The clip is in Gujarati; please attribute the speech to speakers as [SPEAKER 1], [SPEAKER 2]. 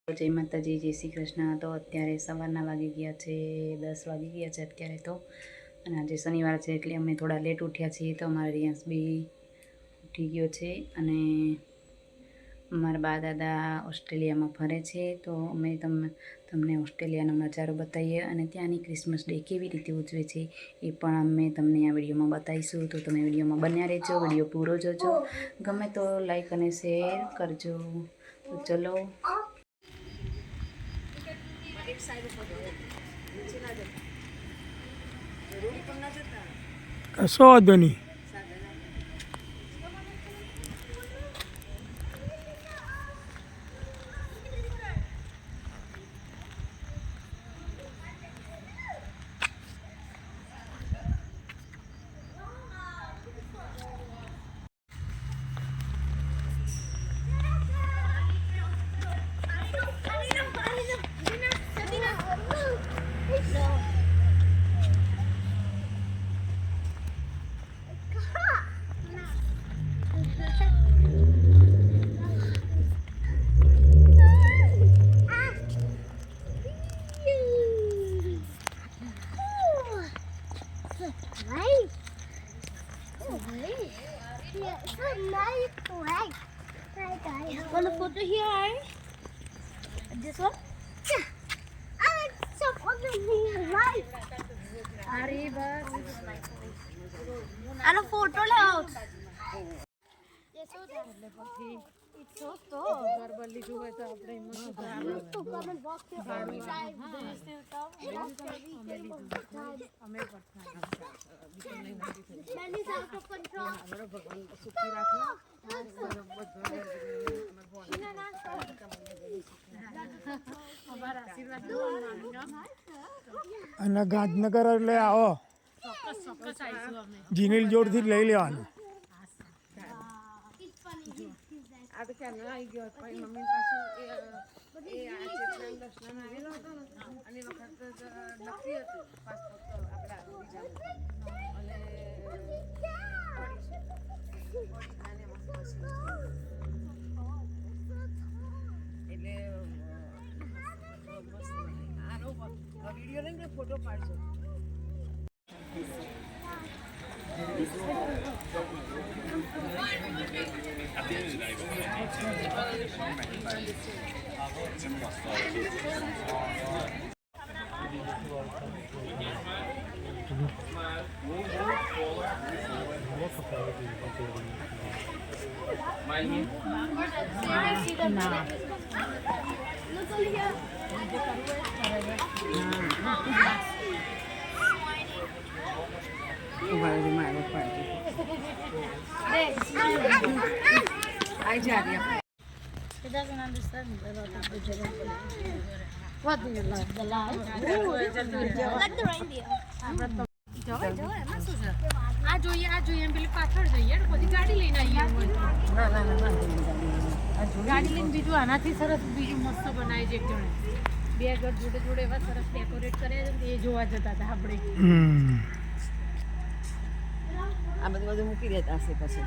[SPEAKER 1] જય માતાજી, જય શ્રી કૃષ્ણ। તો અત્યારે સવારના વાગી ગયા છે 10 વાગી ગયા છે અત્યારે તો। અને આજે શનિવાર છે એટલે અમે થોડા લેટ ઉઠ્યા છીએ। તો અમારા રિયાંશ બી ઉઠી ગયો છે અને મારા બા દાદા ઓસ્ટ્રેલિયામાં ફરે છે। તો અમે તમને ઓસ્ટ્રેલિયાનો નજારો બતાવીએ અને ત્યાંની ક્રિસમસ ડે કેવી રીતે ઉજવે છે એ પણ અમે તમને આ વિડીયોમાં બતાવીશું। તો તમે વિડીયોમાં બન્યા રહેજો, વિડીયો પૂરો જોજો, ગમે તો લાઈક અને શેર કરજો। તો ચલો
[SPEAKER 2] કશો વાંધો નહીં।
[SPEAKER 3] Want a photo here, Ari? This one? Yeah. I like some other thing live. Ari, bus. And a photo layout. Yes, so it's so tall. Verbally, you have to come and walk here every time. Do you still come? Man is out of control.
[SPEAKER 2] અને ગાંધીનગર એટલે આવો જીનેલ જોડથી જ લઈ લેવાનું।
[SPEAKER 4] આ તો ક્યાં આવી ગયો પછી મમ્મી પાછું એ આ ચેતનાન દર્શન આવેલો હતો ને અને વખત નક્કી હતું પાસપોર્ટ તો આપણા બીજા અને એટલે આનો વિડીયો લઈને photo પાડજો।
[SPEAKER 3] He doesn't understand about the German. What do you like? The light? Like the reindeer. જોવે એમાં શું છે? આ જોઈએ એમ પેલી પાછળ જઈએ ને બધી ગાડી લઈને આવીએ ગાડી લઈને બીજું આનાથી સરસ બીજું મસ્ત બનાવી છે એક જણે બે ઘર જોડે જોડે એવા સરસ ડેકોરેટ કર્યા છે એ જોવા જતા હતા આપણે।
[SPEAKER 4] આ બધું મૂકી દેતા હશે પછી